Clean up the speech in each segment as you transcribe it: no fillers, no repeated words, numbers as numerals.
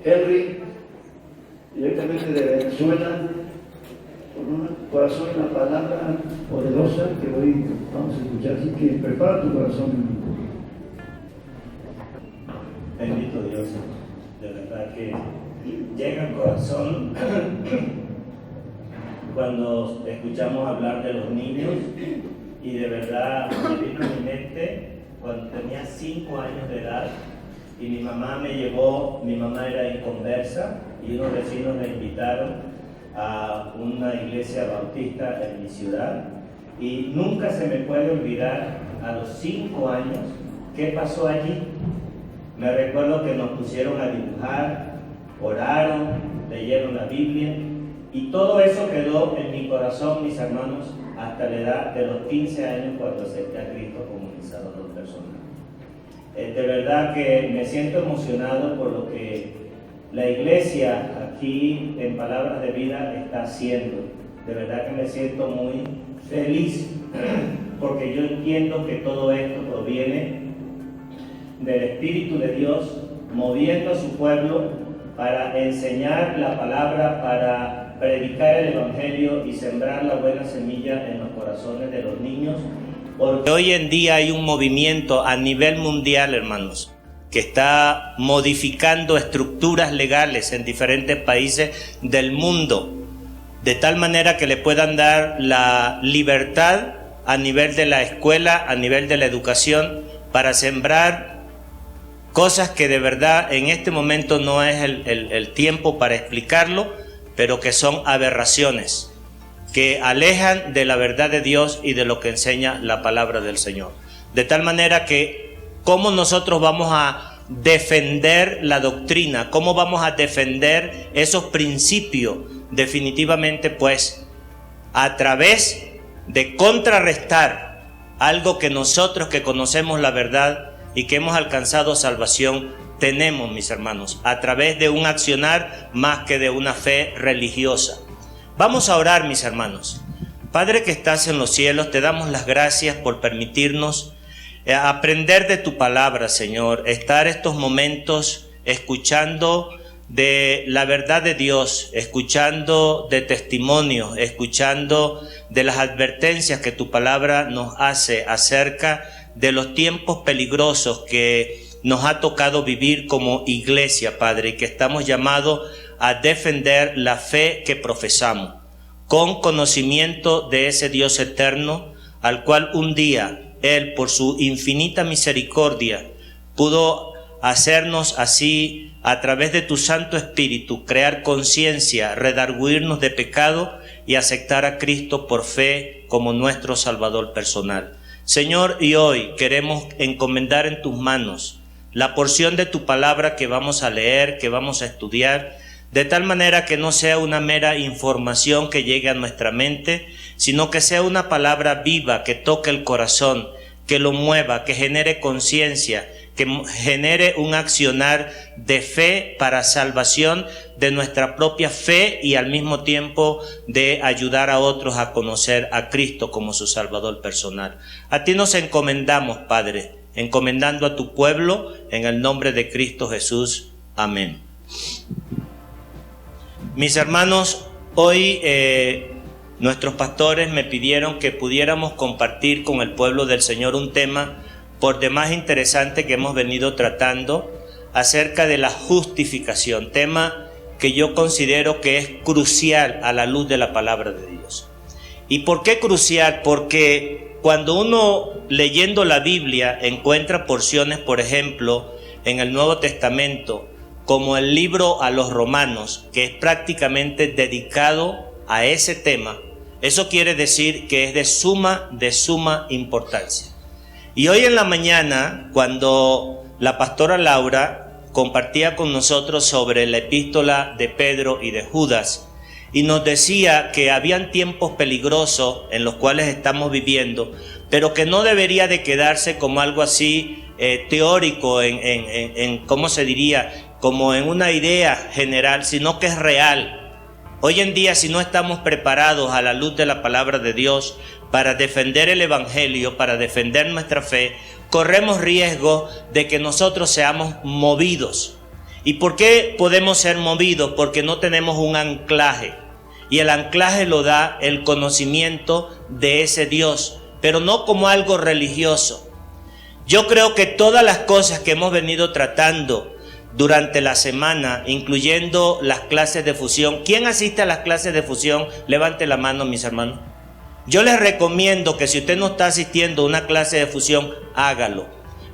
Henry, directamente de Venezuela, con un corazón y una palabra poderosa que hoy vamos a escuchar. Así que prepara tu corazón. Bendito Dios, de verdad que llega al corazón cuando escuchamos hablar de los niños, y de verdad me vino a mi mente cuando tenía 5 años de edad y mi mamá era inconversa y unos vecinos me invitaron a una iglesia bautista en mi ciudad, y nunca se me puede olvidar a los 5 años qué pasó allí. Me recuerdo que nos pusieron a dibujar, oraron, leyeron la Biblia, y todo eso quedó en mi corazón, mis hermanos, hasta la edad de los 15 años, cuando acepté a Cristo como mi Salvador personal. De verdad que me siento emocionado por lo que la iglesia aquí en Palabras de Vida está haciendo. De verdad que me siento muy feliz porque yo entiendo que todo esto proviene del Espíritu de Dios moviendo a su pueblo para enseñar la palabra, para predicar el Evangelio y sembrar la buena semilla en los corazones de los niños. Porque hoy en día hay un movimiento a nivel mundial, hermanos, que está modificando estructuras legales en diferentes países del mundo, de tal manera que le puedan dar la libertad a nivel de la escuela, a nivel de la educación, para sembrar cosas que de verdad en este momento no es el tiempo para explicarlo, pero que son aberraciones, que alejan de la verdad de Dios y de lo que enseña la palabra del Señor. De tal manera que, ¿cómo nosotros vamos a defender la doctrina? ¿Cómo vamos a defender esos principios? Definitivamente, pues, a través de contrarrestar algo que nosotros que conocemos la verdad y que hemos alcanzado salvación tenemos, mis hermanos, a través de un accionar más que de una fe religiosa. Vamos a orar, mis hermanos. Padre que estás en los cielos, te damos las gracias por permitirnos aprender de tu palabra, Señor, estar estos momentos escuchando de la verdad de Dios, escuchando de testimonios, escuchando de las advertencias que tu palabra nos hace acerca de los tiempos peligrosos que nos ha tocado vivir como iglesia, Padre, y que estamos llamados a defender la fe que profesamos, con conocimiento de ese Dios eterno, al cual un día Él, por su infinita misericordia, pudo hacernos así, a través de tu Santo Espíritu, crear conciencia, redarguirnos de pecado y aceptar a Cristo por fe como nuestro Salvador personal. Señor, y hoy queremos encomendar en tus manos la porción de tu palabra que vamos a leer, que vamos a estudiar, de tal manera que no sea una mera información que llegue a nuestra mente, sino que sea una palabra viva, que toque el corazón, que lo mueva, que genere conciencia, que genere un accionar de fe para salvación de nuestra propia fe y al mismo tiempo de ayudar a otros a conocer a Cristo como su Salvador personal. A ti nos encomendamos, Padre, encomendando a tu pueblo en el nombre de Cristo Jesús. Amén. Mis hermanos, hoy nuestros pastores me pidieron que pudiéramos compartir con el pueblo del Señor un tema por demás interesante que hemos venido tratando acerca de la justificación, tema que yo considero que es crucial a la luz de la palabra de Dios. ¿Y por qué crucial? Porque cuando uno leyendo la Biblia encuentra porciones, por ejemplo, en el Nuevo Testamento, como el libro a los Romanos, que es prácticamente dedicado a ese tema, eso quiere decir que es de suma importancia. Y hoy en la mañana, cuando la pastora Laura compartía con nosotros sobre la epístola de Pedro y de Judas, y nos decía que habían tiempos peligrosos en los cuales estamos viviendo, pero que no debería de quedarse como algo así teórico, ¿cómo se diría? Como en una idea general, sino que es real. Hoy en día, si no estamos preparados a la luz de la palabra de Dios para defender el Evangelio, para defender nuestra fe, corremos riesgo de que nosotros seamos movidos. ¿Y por qué podemos ser movidos? Porque no tenemos un anclaje. Y el anclaje lo da el conocimiento de ese Dios, pero no como algo religioso. Yo creo que todas las cosas que hemos venido tratando durante la semana, incluyendo las clases de fusión. ¿Quién asiste a las clases de fusión? Levante la mano, mis hermanos. Yo les recomiendo que si usted no está asistiendo a una clase de fusión, hágalo.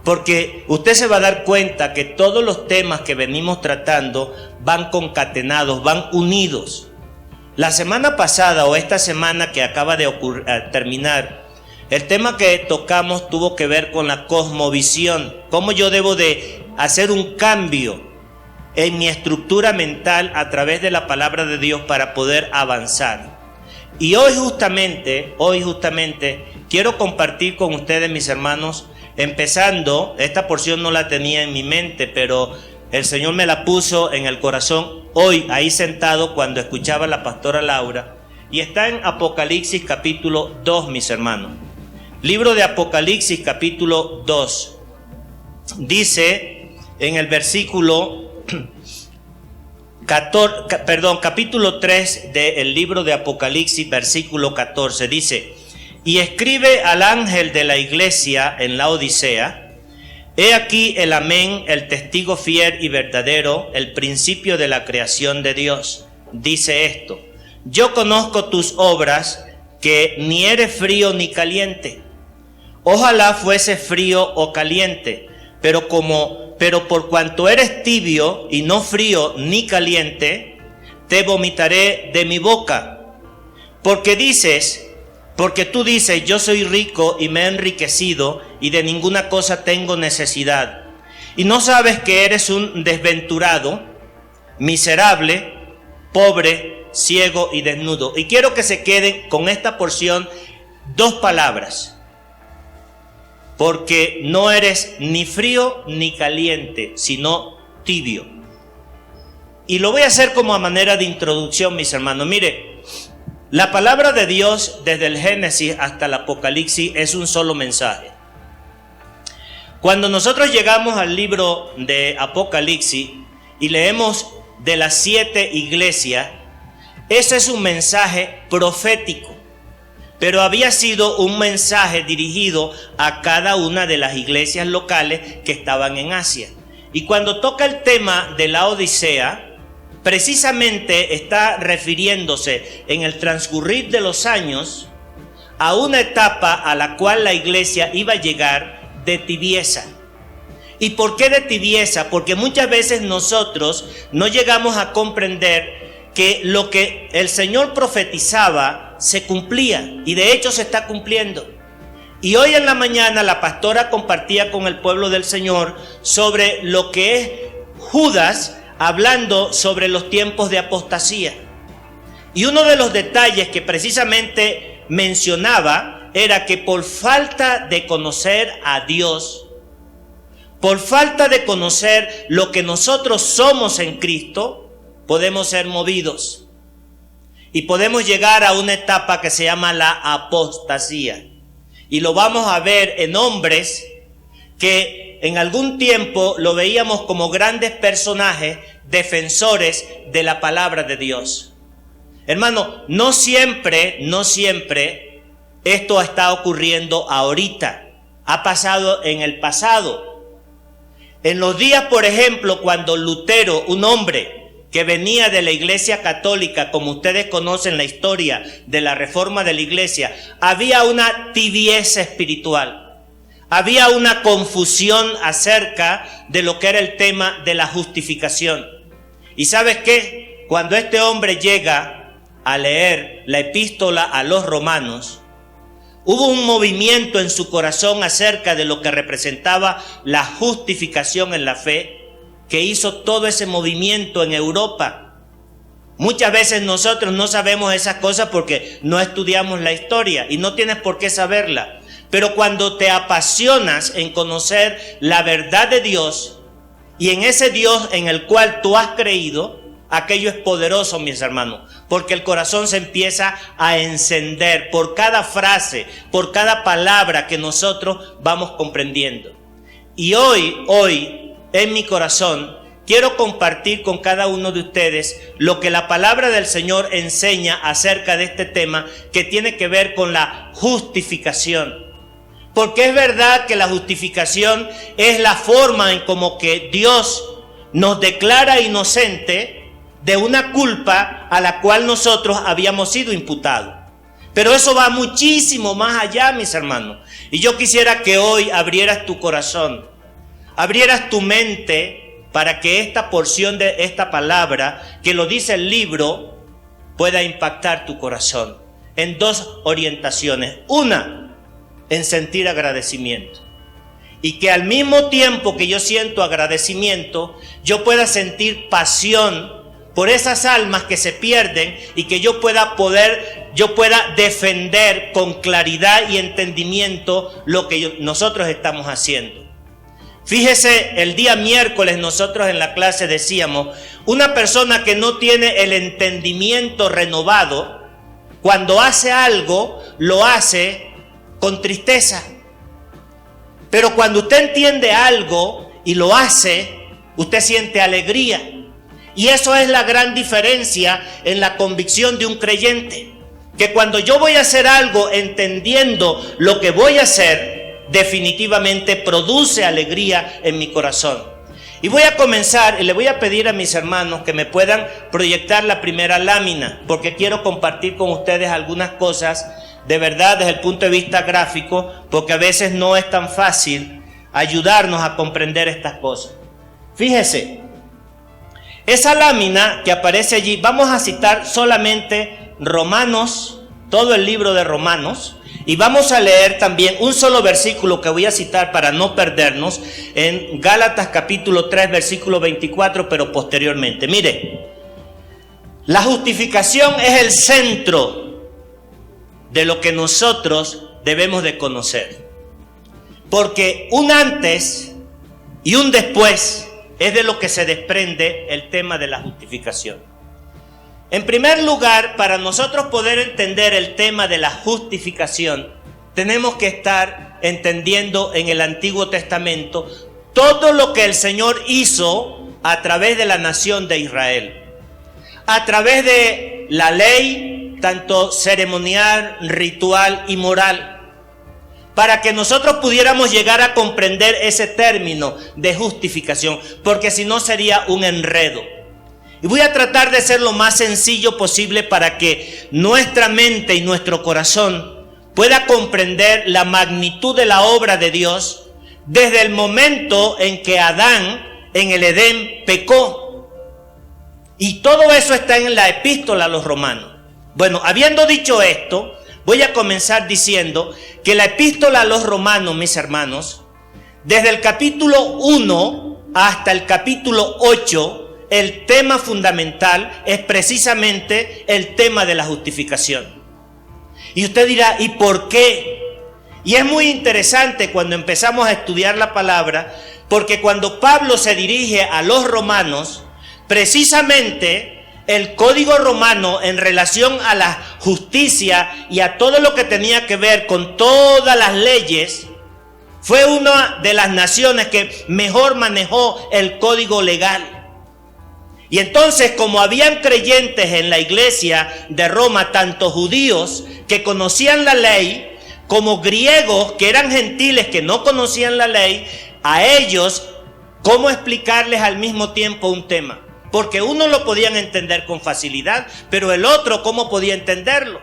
Porque usted se va a dar cuenta que todos los temas que venimos tratando van concatenados, van unidos. La semana pasada o esta semana que acaba de terminar, el tema que tocamos tuvo que ver con la cosmovisión. Cómo yo debo de hacer un cambio en mi estructura mental a través de la palabra de Dios para poder avanzar. Y hoy justamente quiero compartir con ustedes, mis hermanos, empezando, esta porción no la tenía en mi mente, pero el Señor me la puso en el corazón hoy, ahí sentado cuando escuchaba a la pastora Laura, y está en Apocalipsis capítulo 2, mis hermanos. Libro de Apocalipsis capítulo 2. Dice en el versículo capítulo 3 del libro de Apocalipsis, versículo 14, dice: y escribe al ángel de la iglesia en la Odisea: he aquí el amén, el testigo fiel y verdadero, el principio de la creación de Dios. Dice esto: yo conozco tus obras, que ni eres frío ni caliente. Ojalá fuese frío o caliente, pero por cuanto eres tibio y no frío ni caliente, te vomitaré de mi boca. Porque tú dices: yo soy rico y me he enriquecido y de ninguna cosa tengo necesidad. Y no sabes que eres un desventurado, miserable, pobre, ciego y desnudo. Y quiero que se queden con esta porción 2 palabras. Porque no eres ni frío ni caliente, sino tibio. Y lo voy a hacer como a manera de introducción, mis hermanos. Mire, la palabra de Dios desde el Génesis hasta el Apocalipsis es un solo mensaje. Cuando nosotros llegamos al libro de Apocalipsis y leemos de las 7 iglesias, ese es un mensaje profético. Pero había sido un mensaje dirigido a cada una de las iglesias locales que estaban en Asia. Y cuando toca el tema de la Odisea, precisamente está refiriéndose en el transcurrir de los años a una etapa a la cual la iglesia iba a llegar de tibieza. ¿Y por qué de tibieza? Porque muchas veces nosotros no llegamos a comprender que lo que el Señor profetizaba se cumplía, y de hecho se está cumpliendo. Y hoy en la mañana la pastora compartía con el pueblo del Señor sobre lo que es Judas, hablando sobre los tiempos de apostasía. Y uno de los detalles que precisamente mencionaba era que por falta de conocer a Dios, por falta de conocer lo que nosotros somos en Cristo, podemos ser movidos. Y podemos llegar a una etapa que se llama la apostasía. Y lo vamos a ver en hombres que en algún tiempo lo veíamos como grandes personajes, defensores de la palabra de Dios. Hermano, no siempre esto está ocurriendo ahorita. Ha pasado en el pasado. En los días, por ejemplo, cuando Lutero, un hombre que venía de la iglesia católica, como ustedes conocen la historia de la reforma de la iglesia, había una tibieza espiritual, había una confusión acerca de lo que era el tema de la justificación. ¿Y sabes qué? Cuando este hombre llega a leer la epístola a los romanos, hubo un movimiento en su corazón acerca de lo que representaba la justificación en la fe, que hizo todo ese movimiento en Europa. Muchas veces nosotros no sabemos esas cosas porque no estudiamos la historia, y no tienes por qué saberla. Pero cuando te apasionas en conocer la verdad de Dios y en ese Dios en el cual tú has creído, aquello es poderoso, mis hermanos, porque el corazón se empieza a encender por cada frase, por cada palabra que nosotros vamos comprendiendo. Y hoy en mi corazón quiero compartir con cada uno de ustedes lo que la palabra del Señor enseña acerca de este tema que tiene que ver con la justificación. Porque es verdad que la justificación es la forma en como que Dios nos declara inocente de una culpa a la cual nosotros habíamos sido imputados. Pero eso va muchísimo más allá, mis hermanos. Y yo quisiera que hoy abrieras tu corazón, abrieras tu mente, para que esta porción de esta palabra, que lo dice el libro, pueda impactar tu corazón en dos orientaciones. Una, en sentir agradecimiento. Y que al mismo tiempo que yo siento agradecimiento, yo pueda sentir pasión por esas almas que se pierden y que yo pueda defender con claridad y entendimiento lo que nosotros estamos haciendo. Fíjese, el día miércoles nosotros en la clase decíamos, una persona que no tiene el entendimiento renovado, cuando hace algo, lo hace con tristeza. Pero cuando usted entiende algo y lo hace, usted siente alegría. Y eso es la gran diferencia en la convicción de un creyente. Que cuando yo voy a hacer algo entendiendo lo que voy a hacer, definitivamente produce alegría en mi corazón. Y voy a comenzar y le voy a pedir a mis hermanos que me puedan proyectar la primera lámina, porque quiero compartir con ustedes algunas cosas de verdad desde el punto de vista gráfico, porque a veces no es tan fácil ayudarnos a comprender estas cosas. Fíjese, esa lámina que aparece allí, vamos a citar solamente Romanos, todo el libro de Romanos. Y vamos a leer también un solo versículo que voy a citar para no perdernos en Gálatas capítulo 3 versículo 24, pero posteriormente. Mire, la justificación es el centro de lo que nosotros debemos de conocer. Porque un antes y un después es de lo que se desprende el tema de la justificación. En primer lugar, para nosotros poder entender el tema de la justificación, tenemos que estar entendiendo en el Antiguo Testamento todo lo que el Señor hizo a través de la nación de Israel. A través de la ley, tanto ceremonial, ritual y moral, para que nosotros pudiéramos llegar a comprender ese término de justificación, porque si no sería un enredo. Y voy a tratar de ser lo más sencillo posible para que nuestra mente y nuestro corazón pueda comprender la magnitud de la obra de Dios desde el momento en que Adán en el Edén pecó. Y todo eso está en la epístola a los Romanos. Bueno, habiendo dicho esto, voy a comenzar diciendo que la epístola a los Romanos, mis hermanos, desde el capítulo 1 hasta el capítulo 8, el tema fundamental es precisamente el tema de la justificación. Y usted dirá, ¿y por qué? Y es muy interesante cuando empezamos a estudiar la palabra, porque cuando Pablo se dirige a los romanos, precisamente el código romano en relación a la justicia y a todo lo que tenía que ver con todas las leyes, fue una de las naciones que mejor manejó el código legal. Y entonces, como habían creyentes en la iglesia de Roma, tanto judíos que conocían la ley, como griegos que eran gentiles que no conocían la ley, a ellos, ¿cómo explicarles al mismo tiempo un tema? Porque uno lo podían entender con facilidad, pero el otro, ¿cómo podía entenderlo?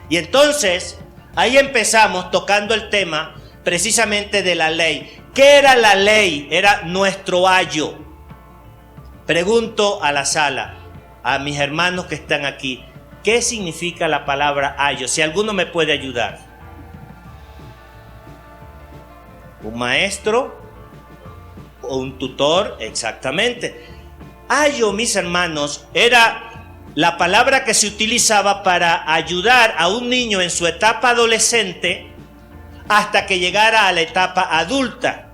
Y entonces, ahí empezamos tocando el tema precisamente de la ley. ¿Qué era la ley? Era nuestro ayo. Pregunto a la sala, a mis hermanos que están aquí, ¿qué significa la palabra ayo? Si alguno me puede ayudar. ¿Un maestro? ¿O un tutor? Exactamente. Ayo, mis hermanos, era la palabra que se utilizaba para ayudar a un niño en su etapa adolescente hasta que llegara a la etapa adulta.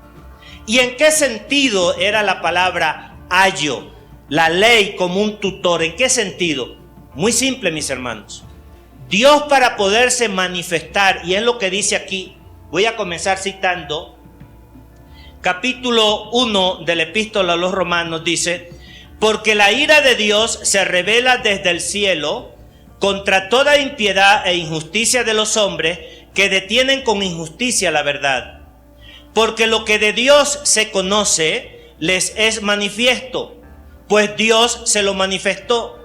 ¿Y en qué sentido era la palabra ayo, la ley como un tutor? ¿En qué sentido? Muy simple, mis hermanos. Dios, para poderse manifestar, y es lo que dice aquí, voy a comenzar citando, capítulo 1 de la epístola a los Romanos dice: porque la ira de Dios se revela desde el cielo contra toda impiedad e injusticia de los hombres que detienen con injusticia la verdad. Porque lo que de Dios se conoce les es manifiesto, pues Dios se lo manifestó.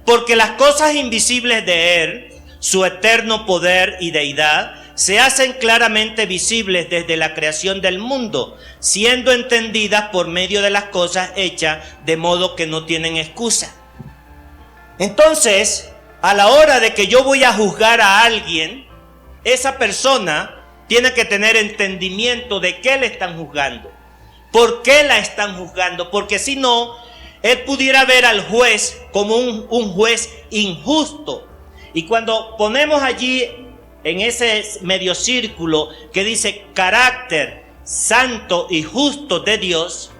Porque las cosas invisibles de Él, su eterno poder y deidad, se hacen claramente visibles desde la creación del mundo, siendo entendidas por medio de las cosas hechas, de modo que no tienen excusa. Entonces, a la hora de que yo voy a juzgar a alguien, esa persona tiene que tener entendimiento de qué le están juzgando, por qué la están juzgando, porque si no, él pudiera ver al juez como un juez injusto. Y cuando ponemos allí en ese medio círculo que dice carácter santo y justo de Dios,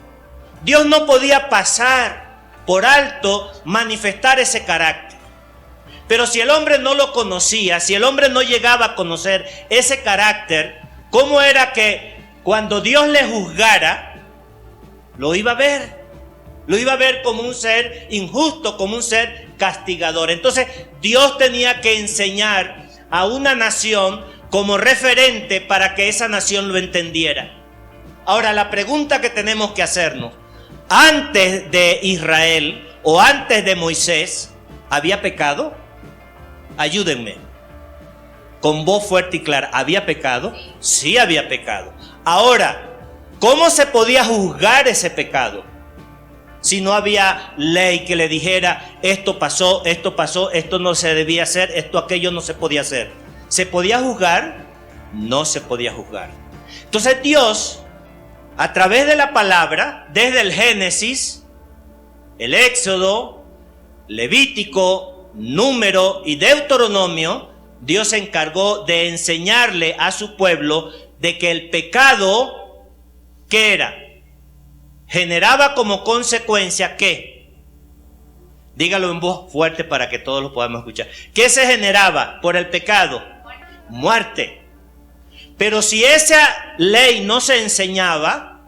Dios no podía pasar por alto manifestar ese carácter. Pero si el hombre no lo conocía, si el hombre no llegaba a conocer ese carácter, ¿cómo era que cuando Dios le juzgara, lo iba a ver? Lo iba a ver como un ser injusto, como un ser castigador. Entonces Dios tenía que enseñar a una nación como referente para que esa nación lo entendiera. Ahora, la pregunta que tenemos que hacernos: antes de Israel o antes de Moisés, ¿había pecado? Ayúdenme. Con voz fuerte y clara, ¿había pecado? Sí había pecado. Ahora, ¿cómo se podía juzgar ese pecado? Si no había ley que le dijera: esto pasó, esto no se debía hacer, esto, aquello no se podía hacer. ¿Se podía juzgar? No se podía juzgar. Entonces Dios, a través de la palabra, desde el Génesis, el Éxodo, Levítico, Número y Deuteronomio, Dios se encargó de enseñarle a su pueblo de que el pecado, ¿qué era? Generaba como consecuencia ¿qué? Dígalo en voz fuerte para que todos lo podamos escuchar. ¿Qué se generaba por el pecado? Muerte. Pero si esa ley no se enseñaba,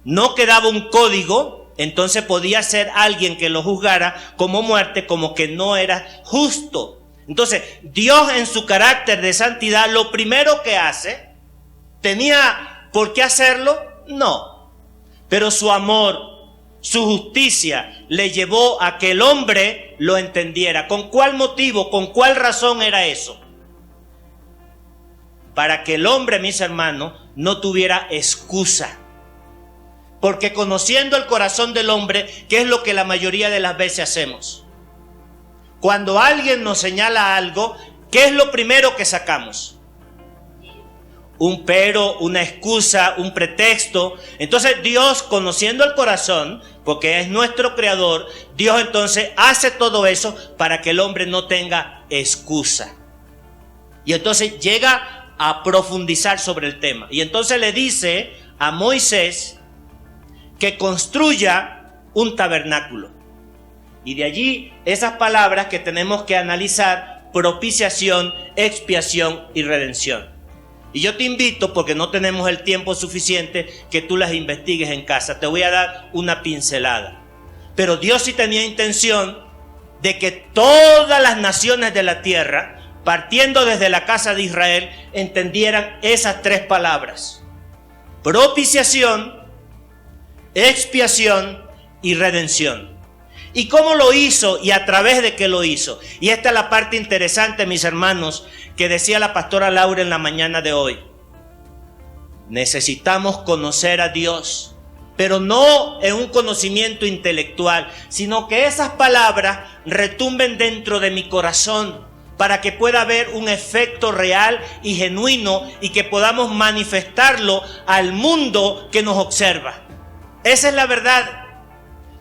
no quedaba un código, entonces podía ser alguien que lo juzgara como muerte, como que no era justo. Entonces Dios, en su carácter de santidad, lo primero que hace, ¿tenía por qué hacerlo? No. Pero su amor, su justicia le llevó a que el hombre lo entendiera. ¿Con cuál motivo, con cuál razón era eso? Para que el hombre, mis hermanos, no tuviera excusa. Porque conociendo el corazón del hombre, ¿qué es lo que la mayoría de las veces hacemos? Cuando alguien nos señala algo, ¿qué es lo primero que sacamos? Un pero, una excusa, un pretexto. Entonces Dios, conociendo el corazón, porque es nuestro creador, Dios entonces hace todo eso para que el hombre no tenga excusa. Y entonces llega a profundizar sobre el tema. Y entonces le dice a Moisés que construya un tabernáculo. Y de allí esas palabras que tenemos que analizar: propiciación, expiación y redención. Y yo te invito, porque no tenemos el tiempo suficiente, que tú las investigues en casa. Te voy a dar una pincelada. Pero Dios sí tenía intención de que todas las naciones de la tierra, partiendo desde la casa de Israel, entendieran esas tres palabras: propiciación, expiación y redención. ¿Y cómo lo hizo y a través de qué lo hizo? Y esta es la parte interesante, mis hermanos, que decía la pastora Laura en la mañana de hoy. Necesitamos conocer a Dios, pero no en un conocimiento intelectual, sino que esas palabras retumben dentro de mi corazón, para que pueda haber un efecto real y genuino y que podamos manifestarlo al mundo que nos observa. Esa es la verdad.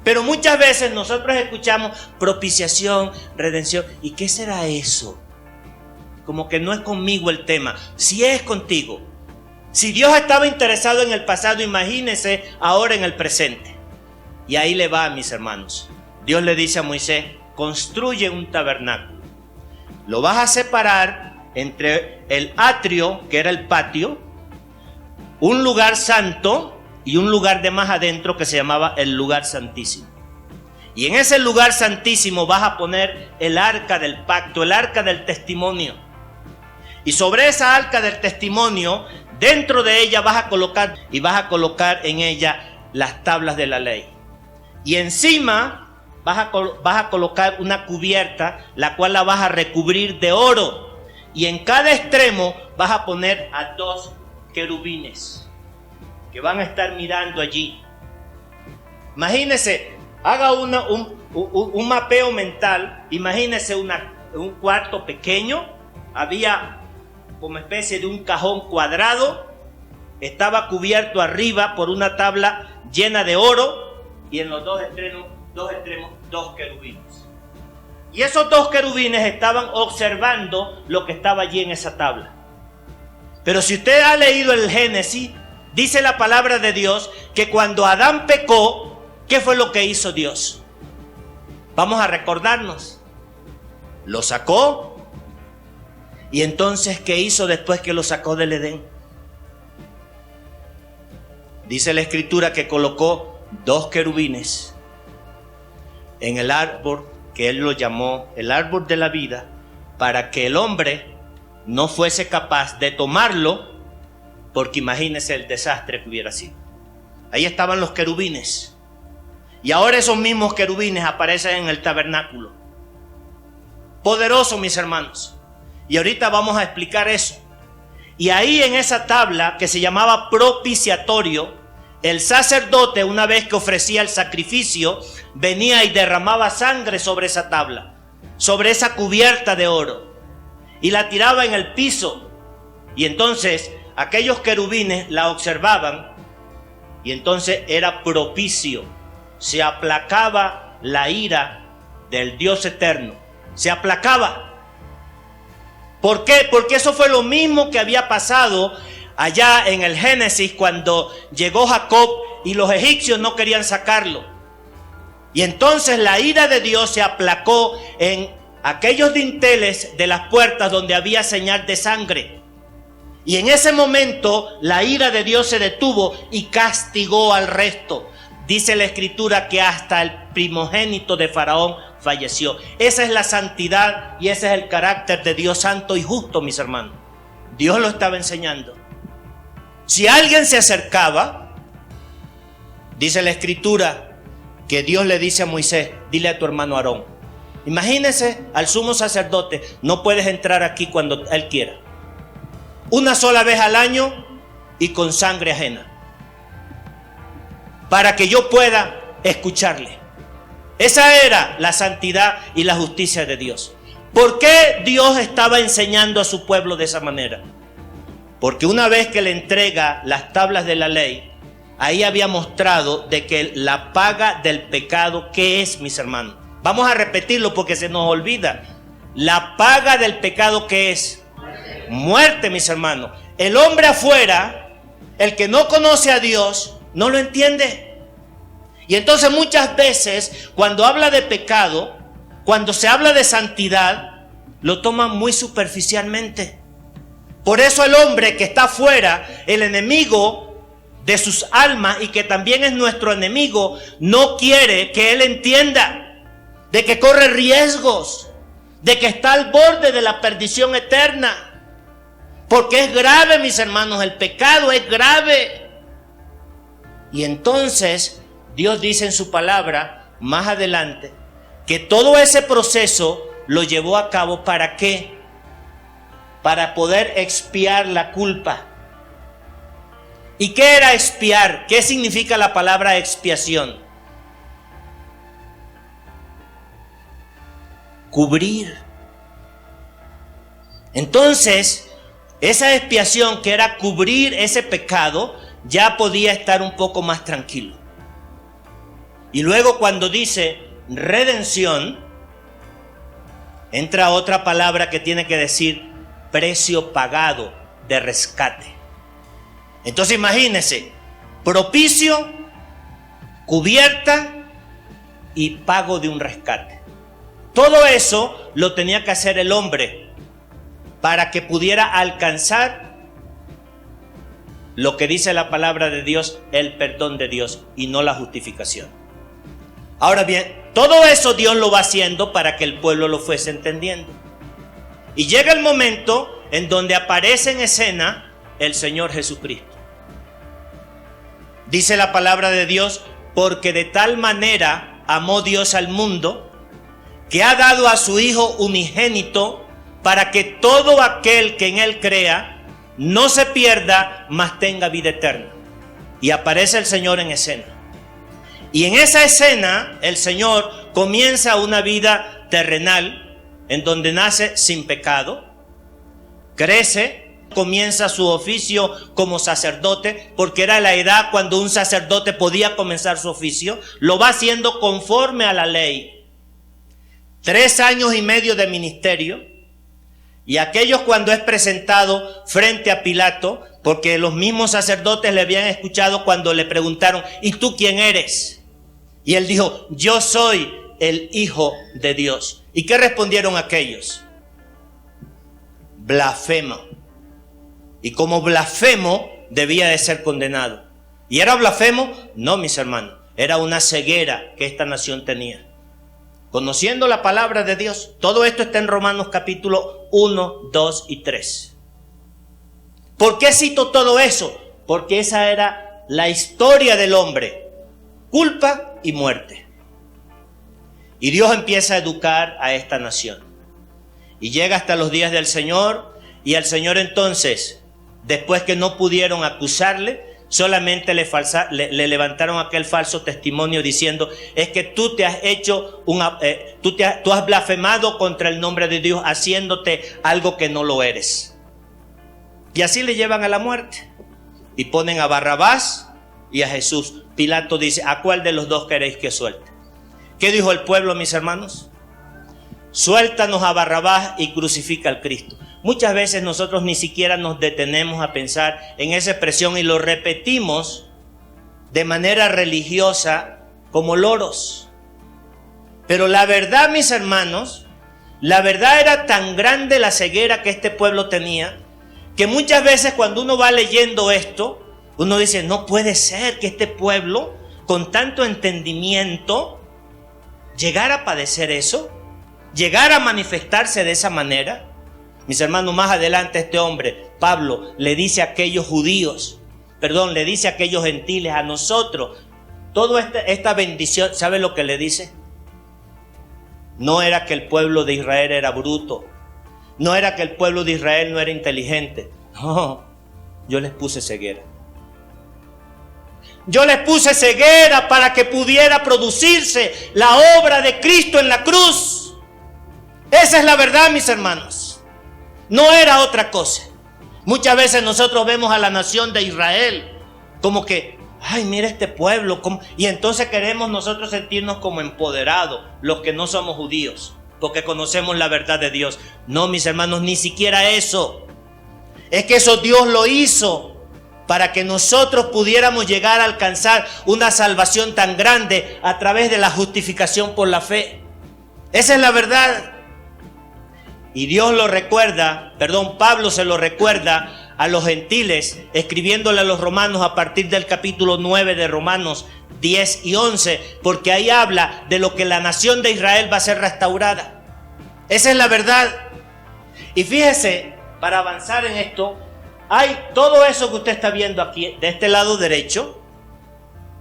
Pero muchas veces nosotros escuchamos propiciación, redención. ¿Y qué será eso? Como que no es conmigo el tema. Si es contigo. Si Dios estaba interesado en el pasado, imagínese ahora en el presente. Y ahí le va, mis hermanos. Dios le dice a Moisés: construye un tabernáculo. Lo vas a separar entre el atrio, que era el patio, un lugar santo, y un lugar de más adentro que se llamaba el lugar santísimo. Y en ese lugar santísimo vas a poner el arca del pacto, el arca del testimonio. Y sobre esa arca del testimonio, dentro de ella vas a colocar en ella las tablas de la ley. Y encima vas a colocar una cubierta, la cual la vas a recubrir de oro. Y en cada extremo vas a poner a 2 querubines que van a estar mirando allí. Imagínese, haga un mapeo mental. Imagínese un cuarto pequeño. Había como especie de un cajón cuadrado. Estaba cubierto arriba por una tabla llena de oro. Y en los dos extremos, 2 querubines. Y esos 2 querubines estaban observando lo que estaba allí en esa tabla. Pero si usted ha leído el Génesis, dice la palabra de Dios que cuando Adán pecó, ¿qué fue lo que hizo Dios? Vamos a recordarnos. Lo sacó. Y entonces, ¿qué hizo después que lo sacó del Edén? Dice la Escritura que colocó 2 querubines en el árbol que él lo llamó el árbol de la vida, para que el hombre no fuese capaz de tomarlo, porque imagínese el desastre que hubiera sido. Ahí estaban los querubines. Y ahora esos mismos querubines aparecen en el tabernáculo. Poderoso, mis hermanos. Y ahorita vamos a explicar eso. Y ahí en esa tabla que se llamaba propiciatorio, el sacerdote, una vez que ofrecía el sacrificio, venía y derramaba sangre sobre esa tabla, sobre esa cubierta de oro, y la tiraba en el piso. Y entonces aquellos querubines la observaban, y entonces era propicio. Se aplacaba la ira del Dios eterno. Se aplacaba. ¿Por qué? Porque eso fue lo mismo que había pasado allá en el Génesis, cuando llegó Jacob y los egipcios no querían sacarlo. Y entonces la ira de Dios se aplacó en aquellos dinteles de las puertas donde había señal de sangre. Y en ese momento la ira de Dios se detuvo y castigó al resto. Dice la Escritura que hasta el primogénito de Faraón falleció. Esa es la santidad y ese es el carácter de Dios santo y justo, mis hermanos. Dios lo estaba enseñando. Si alguien se acercaba, dice la Escritura que Dios le dice a Moisés: dile a tu hermano Aarón. Imagínese al sumo sacerdote, no puedes entrar aquí cuando él quiera. Una sola vez al año y con sangre ajena, para que yo pueda escucharle. Esa era la santidad y la justicia de Dios. ¿Por qué Dios estaba enseñando a su pueblo de esa manera? Porque una vez que le entrega las tablas de la ley, ahí había mostrado de que la paga del pecado, ¿qué es, mis hermanos? Vamos a repetirlo porque se nos olvida. La paga del pecado, ¿qué es? Muerte, mis hermanos. El hombre afuera, el que no conoce a Dios, no lo entiende. Y entonces muchas veces cuando habla de pecado, cuando se habla de santidad, lo toma muy superficialmente. Por eso el hombre que está afuera, el enemigo de sus almas y que también es nuestro enemigo, no quiere que él entienda de que corre riesgos, de que está al borde de la perdición eterna. Porque es grave, mis hermanos, el pecado es grave. Y entonces Dios dice en su palabra más adelante que todo ese proceso lo llevó a cabo ¿para qué? Para poder expiar la culpa. ¿Y qué era expiar? ¿Qué significa la palabra expiación? Cubrir. Entonces, esa expiación que era cubrir ese pecado, ya podía estar un poco más tranquilo. Y luego cuando dice redención, entra otra palabra que tiene que decir precio pagado de rescate. Entonces imagínense, propicio, cubierta y pago de un rescate. Todo eso lo tenía que hacer el hombre para que pudiera alcanzar lo que dice la palabra de Dios, el perdón de Dios y no la justificación. Ahora bien, todo eso Dios lo va haciendo para que el pueblo lo fuese entendiendo. Y llega el momento en donde aparece en escena el Señor Jesucristo. Dice la palabra de Dios, porque de tal manera amó Dios al mundo, que ha dado a su Hijo unigénito, para que todo aquel que en Él crea no se pierda, mas tenga vida eterna. Y aparece el Señor en escena. Y en esa escena el Señor comienza una vida terrenal, en donde nace sin pecado, crece, comienza su oficio como sacerdote, porque era la edad cuando un sacerdote podía comenzar su oficio. Lo va haciendo conforme a la ley. 3 años y medio de ministerio. Y aquellos, cuando es presentado frente a Pilato, porque los mismos sacerdotes le habían escuchado cuando le preguntaron, ¿y tú quién eres? Y él dijo, yo soy el Hijo de Dios. ¿Y qué respondieron aquellos? Blasfemo. Y como blasfemo debía de ser condenado. ¿Y era blasfemo? No, mis hermanos, era una ceguera que esta nación tenía. Conociendo la palabra de Dios, todo esto está en Romanos capítulo 1, 2 y 3. ¿Por qué cito todo eso? Porque esa era la historia del hombre, culpa y muerte. Y Dios empieza a educar a esta nación. Y llega hasta los días del Señor, y el Señor entonces, después que no pudieron acusarle, solamente le levantaron aquel falso testimonio diciendo, es que tú te has hecho tú has blasfemado contra el nombre de Dios haciéndote algo que no lo eres. Y así le llevan a la muerte y ponen a Barrabás y a Jesús. Pilato dice, ¿a cuál de los dos queréis que suelte? ¿Qué dijo el pueblo, mis hermanos? Suéltanos a Barrabás y crucifica al Cristo. Muchas veces nosotros ni siquiera nos detenemos a pensar en esa expresión y lo repetimos de manera religiosa como loros. Pero la verdad, mis hermanos, la verdad era tan grande la ceguera que este pueblo tenía, que muchas veces cuando uno va leyendo esto, uno dice, no puede ser que este pueblo con tanto entendimiento llegara a padecer eso, llegara a manifestarse de esa manera. Mis hermanos, más adelante este hombre, Pablo, le dice a aquellos le dice a aquellos gentiles, a nosotros, toda esta bendición, ¿sabe lo que le dice? No era que el pueblo de Israel era bruto, no era que el pueblo de Israel no era inteligente, no, yo les puse ceguera. Yo les puse ceguera para que pudiera producirse la obra de Cristo en la cruz. Esa es la verdad, mis hermanos. No era otra cosa. Muchas veces nosotros vemos a la nación de Israel como que, ay, mira este pueblo, y entonces queremos nosotros sentirnos como empoderados, los que no somos judíos, porque conocemos la verdad de Dios. No, mis hermanos, ni siquiera eso. Es que eso Dios lo hizo para que nosotros pudiéramos llegar a alcanzar una salvación tan grande a través de la justificación por la fe. Esa es la verdad. Y Dios lo recuerda, Pablo se lo recuerda a los gentiles, escribiéndole a los romanos a partir del capítulo 9 de Romanos 10 y 11, porque ahí habla de lo que la nación de Israel va a ser restaurada. Esa es la verdad. Y fíjese, para avanzar en esto, hay todo eso que usted está viendo aquí, de este lado derecho: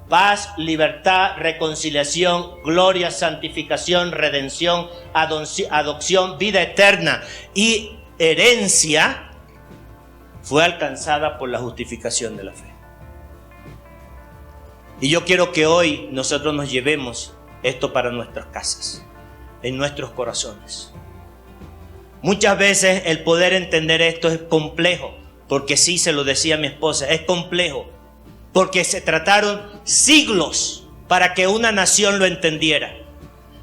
paz, libertad, reconciliación, gloria, santificación, redención, adopción, vida eterna y herencia, fue alcanzada por la justificación de la fe. Y yo quiero que hoy nosotros nos llevemos esto para nuestras casas, en nuestros corazones. Muchas veces el poder entender esto es complejo, porque sí, se lo decía mi esposa, es complejo, porque se trataron siglos para que una nación lo entendiera,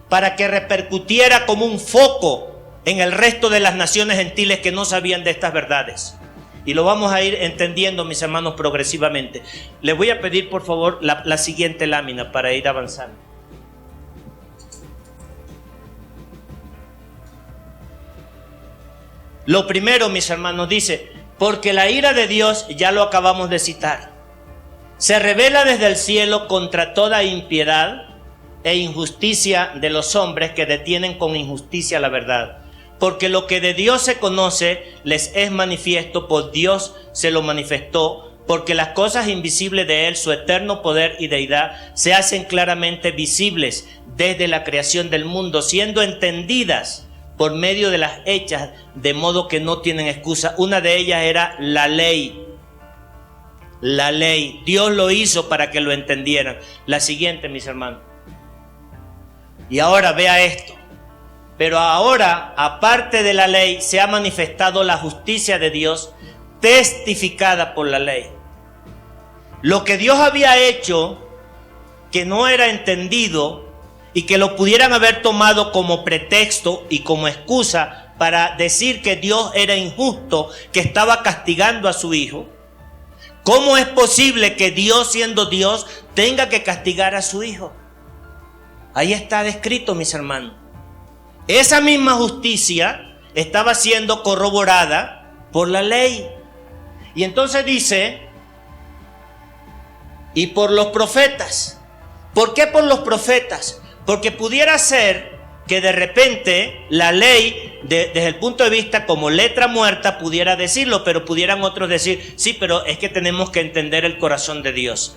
para que repercutiera como un foco en el resto de las naciones gentiles que no sabían de estas verdades. Y lo vamos a ir entendiendo, mis hermanos, progresivamente. Les voy a pedir, por favor, la siguiente lámina para ir avanzando. Lo primero, mis hermanos, dice: Porque la ira de Dios, ya lo acabamos de citar, se revela desde el cielo contra toda impiedad e injusticia de los hombres que detienen con injusticia la verdad. Porque lo que de Dios se conoce les es manifiesto, por Dios se lo manifestó, porque las cosas invisibles de Él, su eterno poder y deidad, se hacen claramente visibles desde la creación del mundo, siendo entendidas por medio de las hechas, de modo que no tienen excusa. Una de ellas era la ley. La ley. Dios lo hizo para que lo entendieran. La siguiente, mis hermanos. Y ahora vea esto. Pero ahora, aparte de la ley, se ha manifestado la justicia de Dios, testificada por la ley. Lo que Dios había hecho, que no era entendido, y que lo pudieran haber tomado como pretexto y como excusa para decir que Dios era injusto, que estaba castigando a su hijo. ¿Cómo es posible que Dios, siendo Dios, tenga que castigar a su hijo? Ahí está descrito, mis hermanos. Esa misma justicia estaba siendo corroborada por la ley. Y entonces dice, y por los profetas. ¿Por qué por los profetas? Porque pudiera ser que de repente la ley, desde el punto de vista como letra muerta, pudiera decirlo, pero pudieran otros decir, sí, pero es que tenemos que entender el corazón de Dios.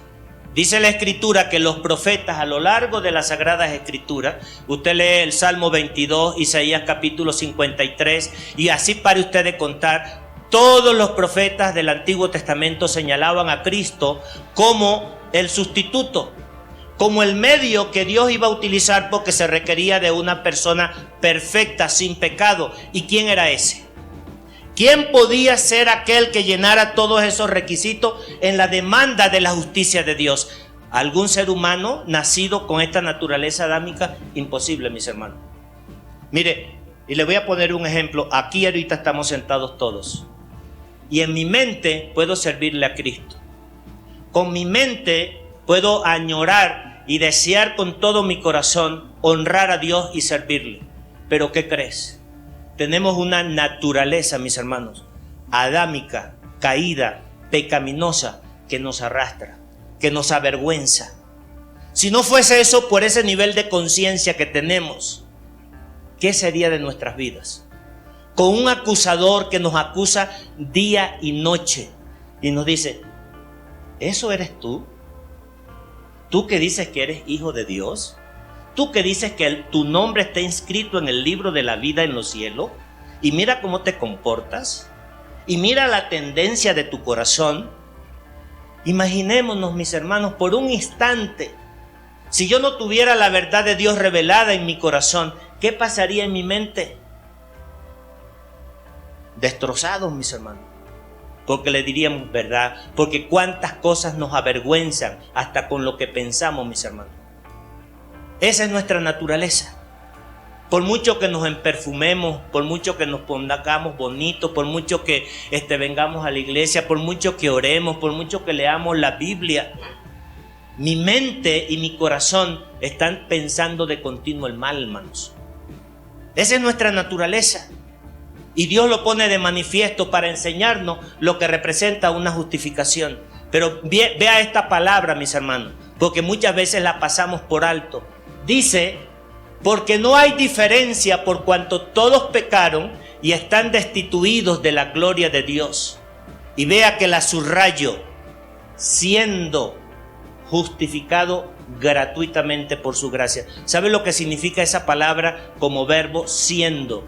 Dice la Escritura que los profetas a lo largo de las Sagradas Escrituras, usted lee el Salmo 22, Isaías capítulo 53, y así pare usted de contar, todos los profetas del Antiguo Testamento señalaban a Cristo como el sustituto, como el medio que Dios iba a utilizar porque se requería de una persona perfecta, sin pecado. ¿Y quién era ese? ¿Quién podía ser aquel que llenara todos esos requisitos en la demanda de la justicia de Dios? ¿Algún ser humano nacido con esta naturaleza adámica? Imposible, mis hermanos. Mire, y le voy a poner un ejemplo. Aquí ahorita estamos sentados todos. Y en mi mente puedo servirle a Cristo. Con mi mente puedo añorar y desear con todo mi corazón honrar a Dios y servirle. Pero ¿qué crees? Tenemos una naturaleza, mis hermanos, adámica, caída, pecaminosa, que nos arrastra, que nos avergüenza. Si no fuese eso por ese nivel de conciencia que tenemos, ¿qué sería de nuestras vidas? Con un acusador que nos acusa día y noche y nos dice, ¿eso eres tú? ¿Tú que dices que eres hijo de Dios? ¿Tú que dices que tu nombre está inscrito en el libro de la vida en los cielos? Y mira cómo te comportas. Y mira la tendencia de tu corazón. Imaginémonos, mis hermanos, por un instante, si yo no tuviera la verdad de Dios revelada en mi corazón, ¿qué pasaría en mi mente? Destrozados, mis hermanos. Porque le diríamos verdad. Porque cuántas cosas nos avergüenzan hasta con lo que pensamos, mis hermanos. Esa es nuestra naturaleza. Por mucho que nos emperfumemos, por mucho que nos pongamos bonitos, por mucho que vengamos a la iglesia, por mucho que oremos, por mucho que leamos la Biblia, mi mente y mi corazón están pensando de continuo el mal, hermanos. Esa es nuestra naturaleza. Y Dios lo pone de manifiesto para enseñarnos lo que representa una justificación. Pero vea esta palabra, mis hermanos, porque muchas veces la pasamos por alto. Dice, porque no hay diferencia por cuanto todos pecaron y están destituidos de la gloria de Dios. Y vea que la subrayo, siendo justificado gratuitamente por su gracia. ¿Sabe lo que significa esa palabra como verbo siendo?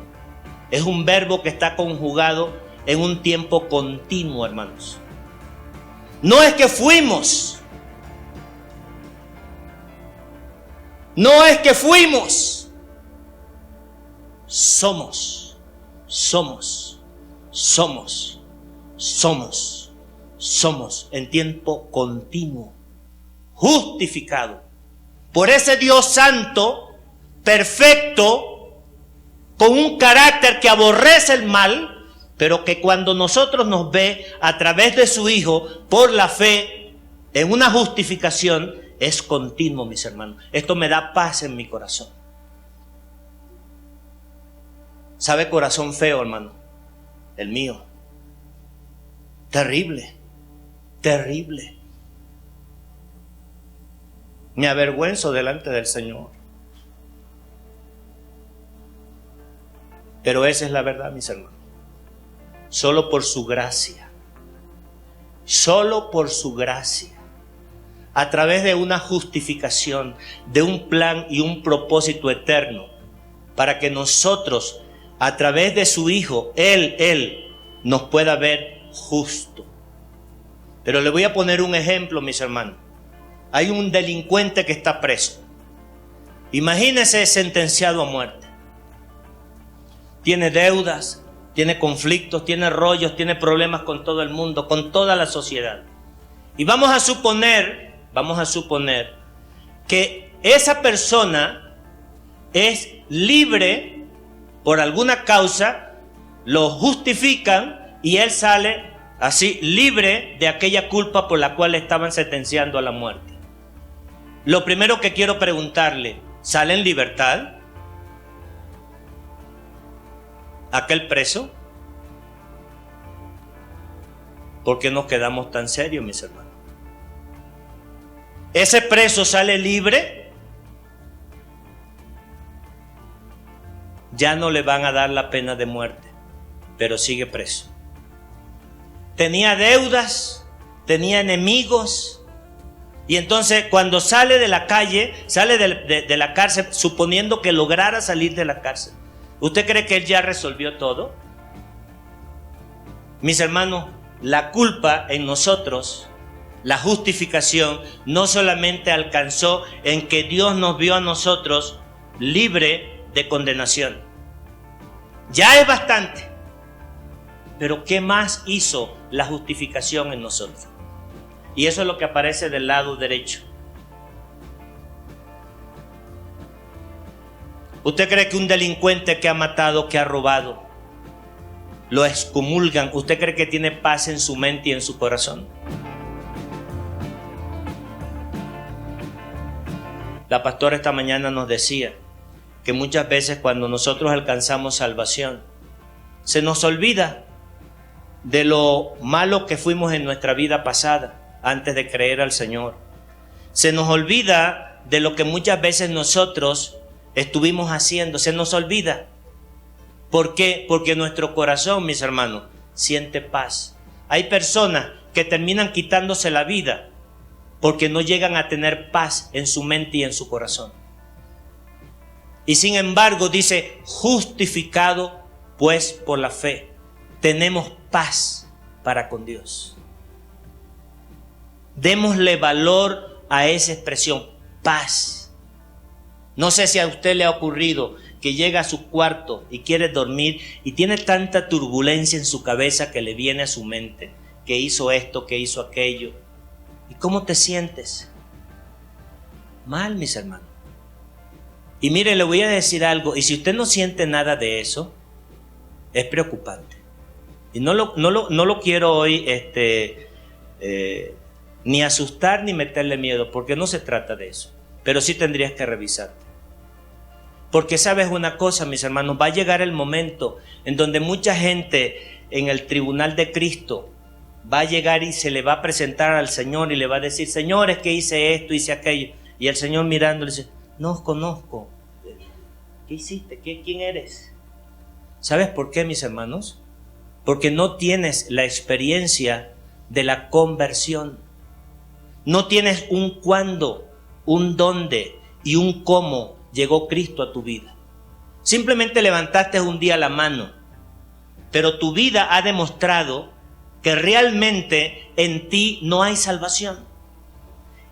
Es un verbo que está conjugado en un tiempo continuo, hermanos. No es que fuimos. No es que fuimos. Somos. Somos. Somos. Somos. Somos en tiempo continuo. Justificado por ese Dios santo, perfecto, con un carácter que aborrece el mal, pero que cuando nosotros nos ve a través de su Hijo, por la fe, en una justificación, es continuo, mis hermanos. Esto me da paz en mi corazón. ¿Sabe corazón feo, hermano? El mío. Terrible, terrible. Me avergüenzo delante del Señor. Pero esa es la verdad, mis hermanos. Solo por su gracia, solo por su gracia, a través de una justificación, de un plan y un propósito eterno, para que nosotros, a través de su Hijo, Él nos pueda ver justo. Pero le voy a poner un ejemplo, mis hermanos. Hay un delincuente que está preso. Imagínese sentenciado a muerte. Tiene deudas, tiene conflictos, tiene rollos, tiene problemas con todo el mundo, con toda la sociedad. Y vamos a suponer que esa persona es libre por alguna causa, lo justifican y él sale así libre de aquella culpa por la cual le estaban sentenciando a la muerte. Lo primero que quiero preguntarle, ¿sale en libertad aquel preso? ¿Por qué nos quedamos tan serios, mis hermanos? ¿Ese preso sale libre? Ya no le van a dar la pena de muerte, pero sigue preso. Tenía deudas, tenía enemigos, y entonces cuando sale de la calle, sale de la cárcel, suponiendo que lograra salir de la cárcel, ¿usted cree que él ya resolvió todo? Mis hermanos, la culpa en nosotros, la justificación, no solamente alcanzó en que Dios nos vio a nosotros libre de condenación. Ya es bastante. Pero ¿qué más hizo la justificación en nosotros? Y eso es lo que aparece del lado derecho. ¿Usted cree que un delincuente que ha matado, que ha robado, lo excomulgan? ¿Usted cree que tiene paz en su mente y en su corazón? La pastora esta mañana nos decía que muchas veces cuando nosotros alcanzamos salvación, se nos olvida de lo malo que fuimos en nuestra vida pasada antes de creer al Señor. Se nos olvida de lo que muchas veces nosotros estuvimos haciendo. Se nos olvida. ¿Por qué? Porque nuestro corazón, mis hermanos, siente paz. Hay personas que terminan quitándose la vida porque no llegan a tener paz en su mente y en su corazón. Y sin embargo dice, justificado pues por la fe, tenemos paz para con Dios. Démosle valor a esa expresión, paz. No sé si a usted le ha ocurrido que llega a su cuarto y quiere dormir y tiene tanta turbulencia en su cabeza que le viene a su mente, que hizo esto, que hizo aquello. ¿Y cómo te sientes? Mal, mis hermanos. Y mire, le voy a decir algo, y si usted no siente nada de eso, es preocupante. Y no lo quiero hoy ni asustar ni meterle miedo, porque no se trata de eso. Pero sí tendrías que revisarte. Porque sabes una cosa, mis hermanos, va a llegar el momento en donde mucha gente en el tribunal de Cristo va a llegar y se le va a presentar al Señor y le va a decir, Señor, es que hice esto, hice aquello. Y el Señor mirándole dice, no os conozco. ¿Qué hiciste? ¿Quién eres? ¿Sabes por qué, mis hermanos? Porque no tienes la experiencia de la conversión. No tienes un cuándo, un dónde y un cómo llegó Cristo a tu vida. Simplemente levantaste un día la mano, pero tu vida ha demostrado que realmente en ti no hay salvación.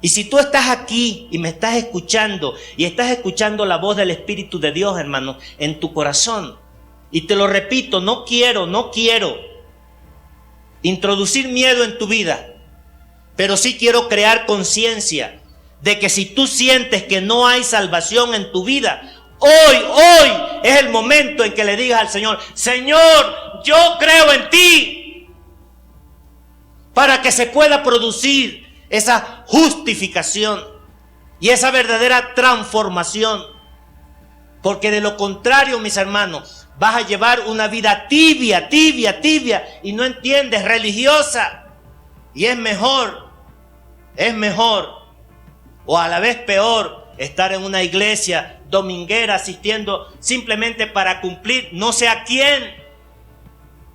Y si tú estás aquí y me estás escuchando y estás escuchando la voz del Espíritu de Dios, hermano, en tu corazón, y te lo repito, no quiero introducir miedo en tu vida, pero sí quiero crear conciencia de que si tú sientes que no hay salvación en tu vida, hoy es el momento en que le digas al Señor, Señor, yo creo en ti, para que se pueda producir esa justificación y esa verdadera transformación. Porque de lo contrario, mis hermanos, vas a llevar una vida tibia y no entiendes, religiosa. Y es mejor, o a la vez peor, estar en una iglesia dominguera asistiendo simplemente para cumplir no sé a quién.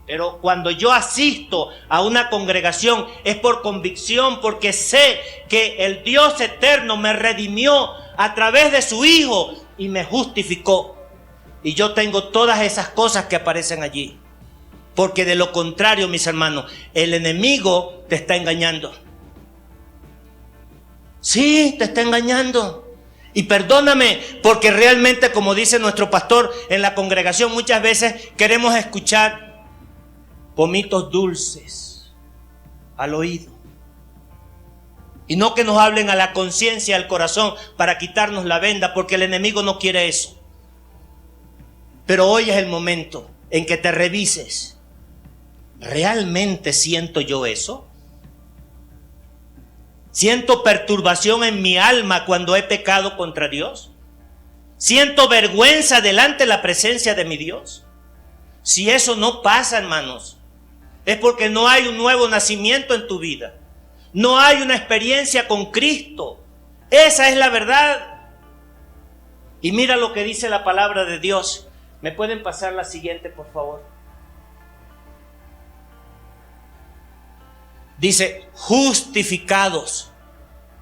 Pero cuando yo asisto a una congregación es por convicción, porque sé que el Dios eterno me redimió a través de su Hijo y me justificó. Y yo tengo todas esas cosas que aparecen allí. Porque de lo contrario, mis hermanos, el enemigo te está engañando. Sí, te está engañando. Y perdóname, porque realmente, como dice nuestro pastor en la congregación, muchas veces queremos escuchar pomitos dulces al oído. Y no que nos hablen a la conciencia, al corazón, para quitarnos la venda, porque el enemigo no quiere eso. Pero hoy es el momento en que te revises. ¿Realmente siento yo eso? ¿Siento perturbación en mi alma cuando he pecado contra Dios? ¿Siento vergüenza delante de la presencia de mi Dios? Si eso no pasa, hermanos, es porque no hay un nuevo nacimiento en tu vida. No hay una experiencia con Cristo. Esa es la verdad. Y mira lo que dice la palabra de Dios. ¿Me pueden pasar la siguiente, por favor? Dice, justificados,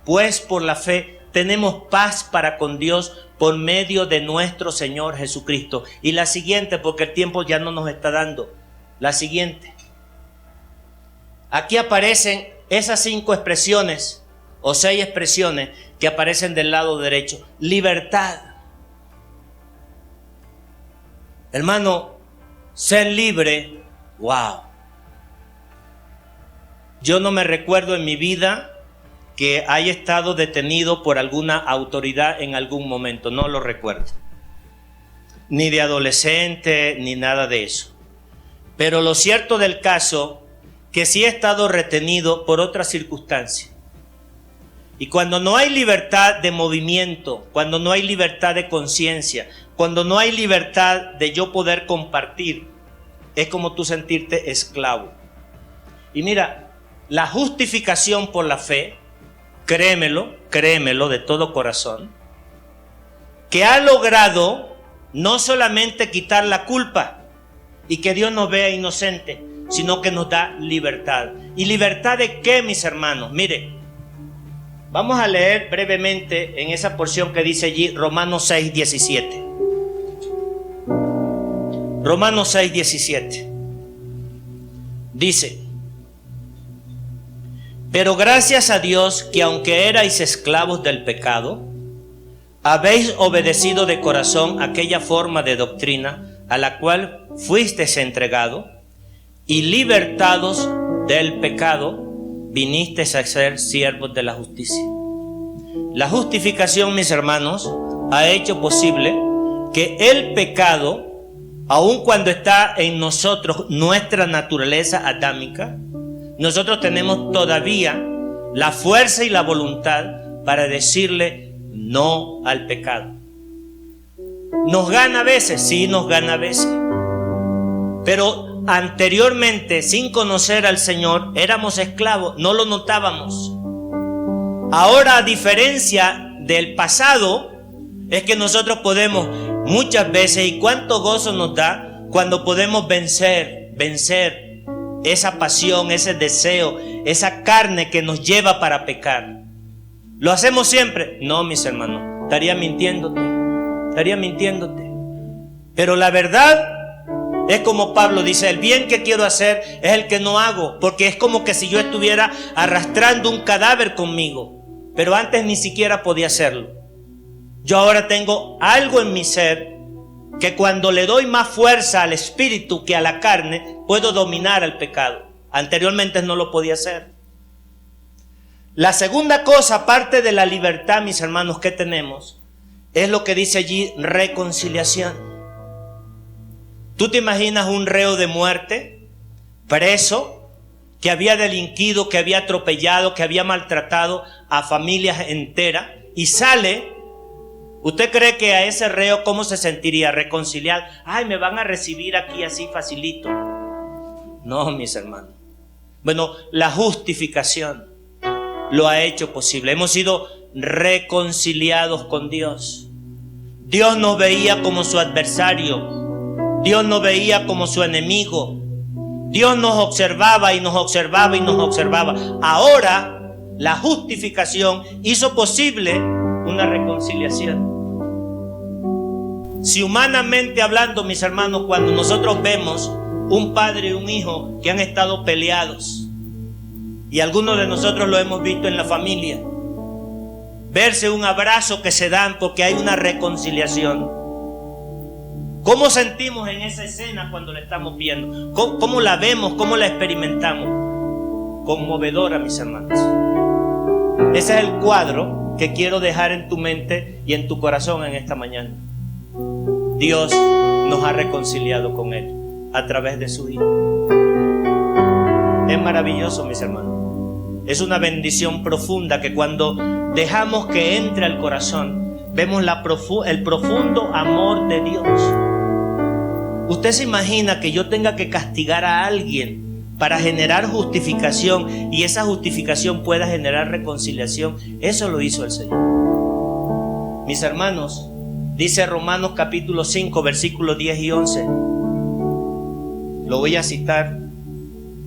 pues por la fe tenemos paz para con Dios por medio de nuestro Señor Jesucristo. Y la siguiente, porque el tiempo ya no nos está dando. La siguiente. Aquí aparecen esas 5 expresiones o 6 expresiones que aparecen del lado derecho. Libertad. Hermano, ser libre, wow. Yo no me recuerdo en mi vida que haya estado detenido por alguna autoridad en algún momento, no lo recuerdo. Ni de adolescente, ni nada de eso. Pero lo cierto del caso, que sí he estado retenido por otras circunstancias. Y cuando no hay libertad de movimiento, cuando no hay libertad de conciencia, cuando no hay libertad de yo poder compartir, es como tú sentirte esclavo. Y mira, la justificación por la fe, créemelo de todo corazón, que ha logrado no solamente quitar la culpa y que Dios nos vea inocente, sino que nos da libertad. ¿Y libertad de qué, mis hermanos? Mire, vamos a leer brevemente en esa porción que dice allí Romanos 6:17. Romanos 6:17. Dice: pero gracias a Dios que aunque erais esclavos del pecado, habéis obedecido de corazón aquella forma de doctrina a la cual fuisteis entregado, y libertados del pecado, vinisteis a ser siervos de la justicia. La justificación, mis hermanos, ha hecho posible que el pecado, aun cuando está en nosotros nuestra naturaleza adámica, nosotros tenemos todavía la fuerza y la voluntad para decirle no al pecado. ¿Nos gana a veces? Sí, nos gana a veces. Pero anteriormente, sin conocer al Señor, éramos esclavos, no lo notábamos. Ahora, a diferencia del pasado, es que nosotros podemos muchas veces, y cuánto gozo nos da cuando podemos vencer esa pasión, ese deseo, esa carne que nos lleva para pecar. ¿Lo hacemos siempre? No, mis hermanos, estaría mintiéndote. Pero la verdad es como Pablo dice: el bien que quiero hacer es el que no hago, porque es como que si yo estuviera arrastrando un cadáver conmigo, pero antes ni siquiera podía hacerlo. Yo ahora tengo algo en mi ser que cuando le doy más fuerza al espíritu que a la carne, puedo dominar al pecado. Anteriormente no lo podía hacer. La segunda cosa, aparte de la libertad, mis hermanos, que tenemos, es lo que dice allí, reconciliación. ¿Tú te imaginas un reo de muerte, preso, que había delinquido, que había atropellado, que había maltratado a familias enteras, y sale ¿Usted cree que a ese reo cómo se sentiría? Reconciliar. Ay, me van a recibir aquí así facilito. No, mis hermanos. Bueno, la justificación lo ha hecho posible. Hemos sido reconciliados con Dios. Dios nos veía como su adversario. Dios nos veía como su enemigo. Dios nos observaba y nos observaba y nos observaba. Ahora, la justificación hizo posible una reconciliación. Si humanamente hablando, mis hermanos, cuando nosotros vemos un padre y un hijo que han estado peleados, y algunos de nosotros lo hemos visto en la familia, verse un abrazo que se dan porque hay una reconciliación. ¿Cómo sentimos en esa escena cuando la estamos viendo? ¿Cómo la vemos? ¿Cómo la experimentamos? Conmovedora, mis hermanos. Ese es el cuadro que quiero dejar en tu mente y en tu corazón en esta mañana. Dios nos ha reconciliado con Él a través de su Hijo. Es maravilloso, mis hermanos. Es una bendición profunda que cuando dejamos que entre al corazón, vemos el profundo amor de Dios. ¿Usted se imagina que yo tenga que castigar a alguien para generar justificación y esa justificación pueda generar reconciliación? Eso lo hizo el Señor. Mis hermanos, dice Romanos capítulo 5, versículos 10 y 11. Lo voy a citar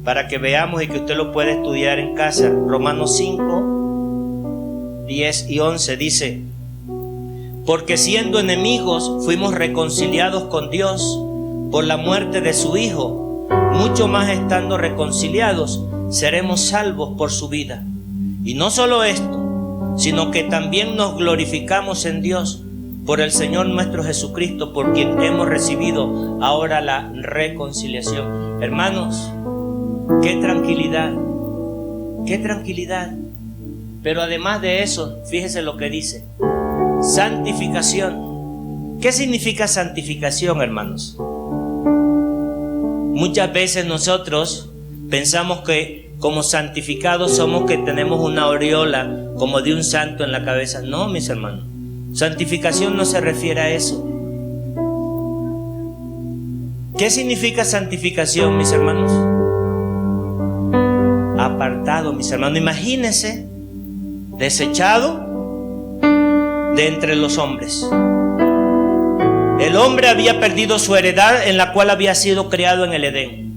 para que veamos y que usted lo pueda estudiar en casa. Romanos 5, 10 y 11 dice: porque siendo enemigos fuimos reconciliados con Dios por la muerte de su Hijo, mucho más estando reconciliados seremos salvos por su vida. Y no solo esto, sino que también nos glorificamos en Dios por el Señor nuestro Jesucristo, por quien hemos recibido ahora la reconciliación. Hermanos, qué tranquilidad, qué tranquilidad. Pero además de eso, fíjese lo que dice: santificación. ¿Qué significa santificación, hermanos? Muchas veces nosotros pensamos que como santificados somos que tenemos una aureola como de un santo en la cabeza. No, mis hermanos, santificación no se refiere a eso. ¿Qué significa santificación, mis hermanos? Apartado, mis hermanos. Imagínense, desechado de entre los hombres. El hombre había perdido su heredad en la cual había sido creado en el Edén.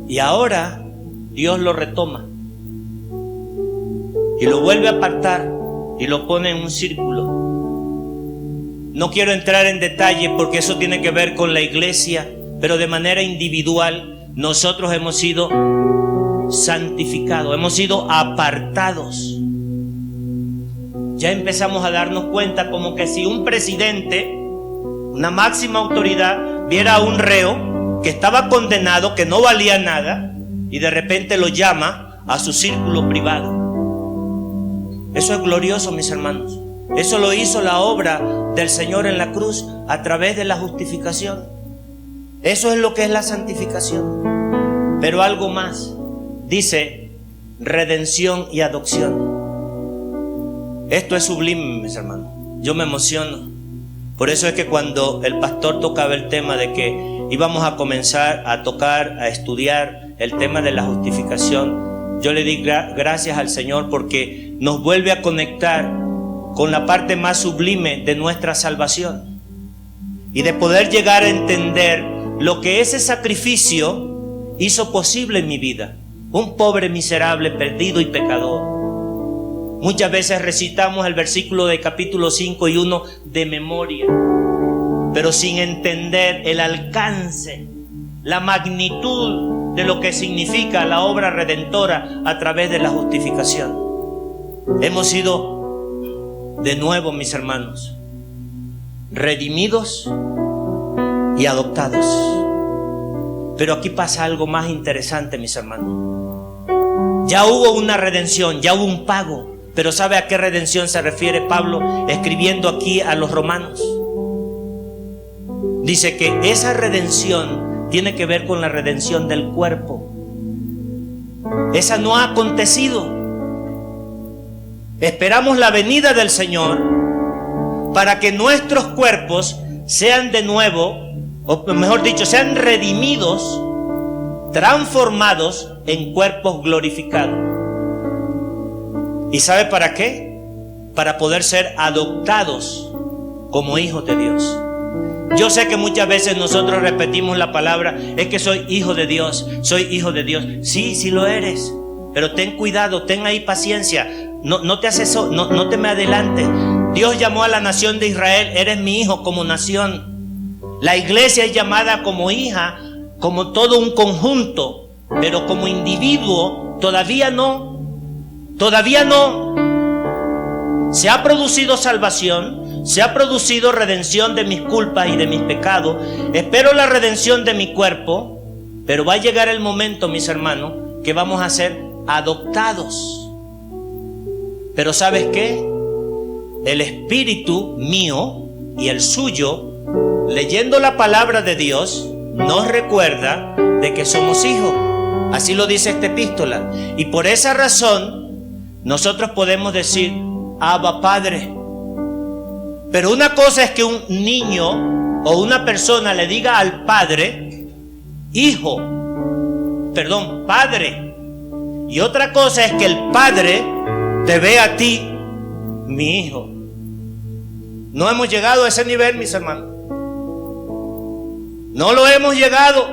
Y ahora Dios lo retoma y lo vuelve a apartar y lo pone en un círculo. No quiero entrar en detalle porque eso tiene que ver con la iglesia, pero de manera individual nosotros hemos sido santificados, hemos sido apartados. Ya empezamos a darnos cuenta como que si un presidente, una máxima autoridad, viera a un reo que estaba condenado, que no valía nada, y de repente lo llama a su círculo privado. Eso es glorioso, mis hermanos. Eso lo hizo la obra del Señor en la cruz a través de la justificación. Eso es lo que es la santificación. Pero algo más, dice redención y adopción. Esto es sublime, mis hermanos. Yo me emociono. Por eso es que cuando el pastor tocaba el tema de que íbamos a comenzar a tocar, a estudiar el tema de la justificación, yo le di gracias al Señor porque nos vuelve a conectar con la parte más sublime de nuestra salvación y de poder llegar a entender lo que ese sacrificio hizo posible en mi vida. Un pobre miserable, perdido y pecador. Muchas veces recitamos el versículo de capítulo 5 y 1 de memoria, pero sin entender el alcance, la magnitud de lo que significa la obra redentora a través de la justificación. Hemos sido de nuevo, mis hermanos, redimidos y adoptados. Pero aquí pasa algo más interesante, mis hermanos. Ya hubo una redención, ya hubo un pago. Pero ¿sabe a qué redención se refiere Pablo escribiendo aquí a los romanos? Dice que esa redención tiene que ver con la redención del cuerpo. Esa no ha acontecido. Esperamos la venida del Señor para que nuestros cuerpos sean de nuevo, o mejor dicho, sean redimidos, transformados en cuerpos glorificados. ¿Y sabe para qué? Para poder ser adoptados como hijos de Dios. Yo sé que muchas veces nosotros repetimos la palabra, es que soy hijo de Dios, soy hijo de Dios. Sí, sí lo eres, pero ten cuidado, ten ahí paciencia, no te me adelantes. Dios llamó a la nación de Israel, eres mi hijo como nación. La iglesia es llamada como hija, como todo un conjunto, pero como individuo todavía no. Se ha producido salvación, se ha producido redención de mis culpas y de mis pecados. Espero la redención de mi cuerpo, pero va a llegar el momento, mis hermanos, que vamos a ser adoptados. Pero ¿sabes qué? El espíritu mío y el suyo, leyendo la palabra de Dios, nos recuerda de que somos hijos. Así lo dice esta epístola. Y por esa razón, nosotros podemos decir, Abba Padre. Pero una cosa es que un niño o una persona le diga al padre, padre. Y otra cosa es que el padre te ve a ti, mi hijo. No hemos llegado a ese nivel, mis hermanos. No lo hemos llegado.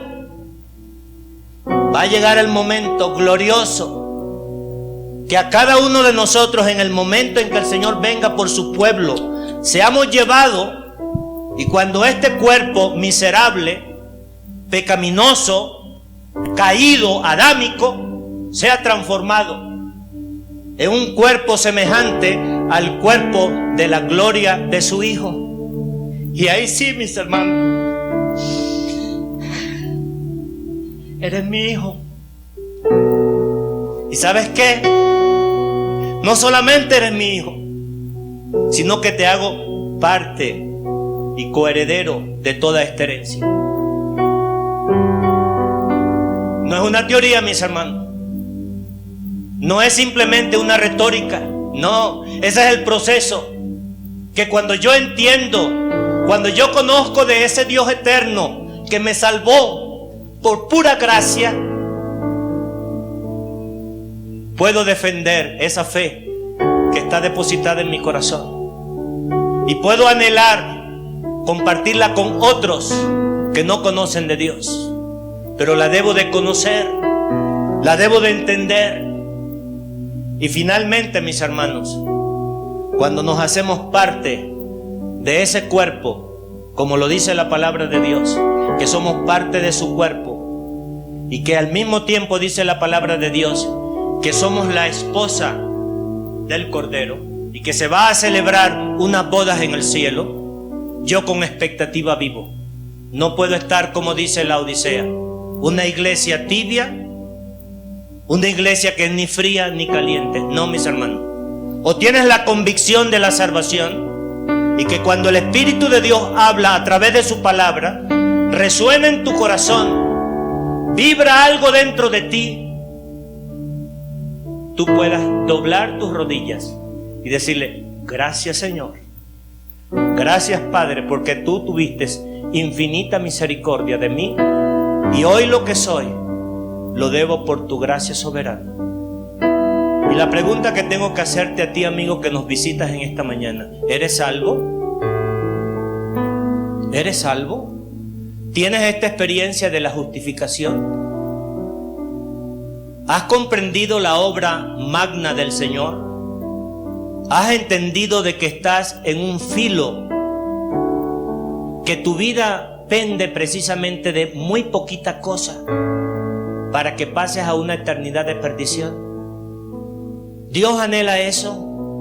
Va a llegar el momento glorioso que a cada uno de nosotros, en el momento en que el Señor venga por su pueblo, seamos llevados, y cuando este cuerpo miserable, pecaminoso, caído, adámico, sea transformado en un cuerpo semejante al cuerpo de la gloria de su Hijo. Y ahí sí, mis hermanos, eres mi hijo. ¿Y sabes qué? No solamente eres mi hijo, sino que te hago parte y coheredero de toda esta herencia. No es una teoría, mis hermanos. No es simplemente una retórica. No, ese es el proceso. Que cuando yo entiendo, cuando yo conozco de ese Dios eterno que me salvó por pura gracia, puedo defender esa fe que está depositada en mi corazón. Y puedo anhelar compartirla con otros que no conocen de Dios. Pero la debo de conocer, la debo de entender. Y finalmente, mis hermanos, cuando nos hacemos parte de ese cuerpo, como lo dice la palabra de Dios, que somos parte de su cuerpo, y que al mismo tiempo dice la palabra de Dios que somos la esposa del Cordero y que se va a celebrar unas bodas en el cielo, yo con expectativa vivo. No puedo estar, como dice la Odisea, una iglesia tibia, una iglesia que es ni fría ni caliente. No, mis hermanos. O tienes la convicción de la salvación y que cuando el Espíritu de Dios habla a través de su palabra, resuena en tu corazón, vibra algo dentro de ti, tú puedas doblar tus rodillas y decirle, gracias Señor, gracias Padre, porque tú tuviste infinita misericordia de mí y hoy lo que soy lo debo por tu gracia soberana. Y la pregunta que tengo que hacerte a ti, amigo, que nos visitas en esta mañana, ¿eres salvo? ¿Eres salvo? ¿Tienes esta experiencia de la justificación? ¿Has comprendido la obra magna del Señor? ¿Has entendido de que estás en un filo, que tu vida pende precisamente de muy poquita cosa para que pases a una eternidad de perdición? ¿Dios anhela eso?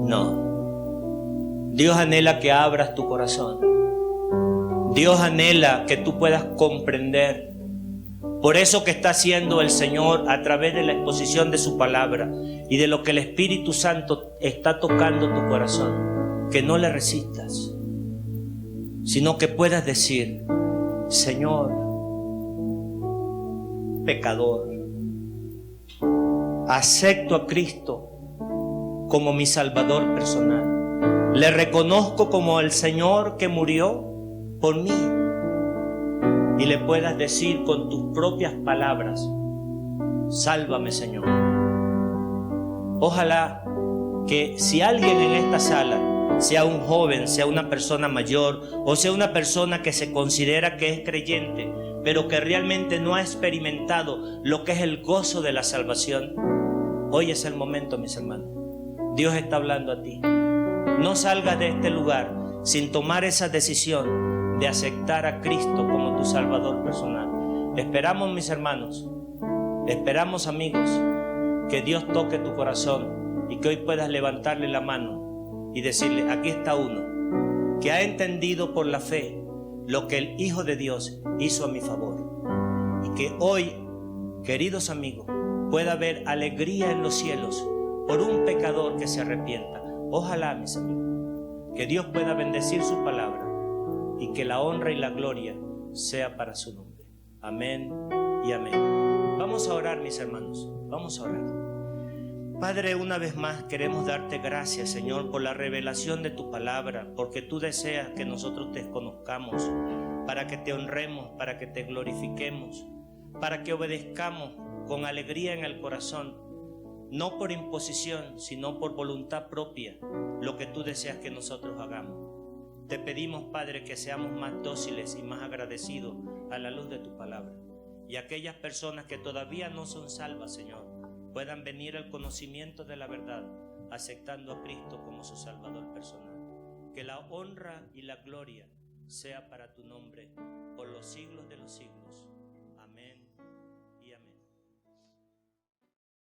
No. Dios anhela que abras tu corazón. Dios anhela que tú puedas comprender. Por eso que está haciendo el Señor a través de la exposición de su palabra y de lo que el Espíritu Santo está tocando tu corazón, que no le resistas, sino que puedas decir, Señor, pecador, acepto a Cristo como mi Salvador personal. Le reconozco como el Señor que murió por mí. Y le puedas decir con tus propias palabras: sálvame, Señor. Ojalá que si alguien en esta sala, sea un joven, sea una persona mayor o sea una persona que se considera que es creyente, pero que realmente no ha experimentado lo que es el gozo de la salvación, hoy es el momento, mis hermanos. Dios está hablando a ti. No salgas de este lugar sin tomar esa decisión de aceptar a Cristo como tu Salvador personal. Esperamos, mis hermanos, esperamos, amigos, que Dios toque tu corazón y que hoy puedas levantarle la mano y decirle: aquí está uno que ha entendido por la fe lo que el Hijo de Dios hizo a mi favor, y que hoy, queridos amigos, pueda haber alegría en los cielos por un pecador que se arrepienta. Ojalá, mis amigos, que Dios pueda bendecir su palabra y que la honra y la gloria sea para su nombre. Amén y amén. Vamos a orar, mis hermanos, vamos a orar. Padre, una vez más queremos darte gracias, Señor, por la revelación de tu palabra, porque tú deseas que nosotros te conozcamos, para que te honremos, para que te glorifiquemos, para que obedezcamos con alegría en el corazón, no por imposición, sino por voluntad propia, lo que tú deseas que nosotros hagamos. Te pedimos, Padre, que seamos más dóciles y más agradecidos a la luz de tu palabra. Y aquellas personas que todavía no son salvas, Señor, puedan venir al conocimiento de la verdad, aceptando a Cristo como su Salvador personal. Que la honra y la gloria sea para tu nombre por los siglos de los siglos.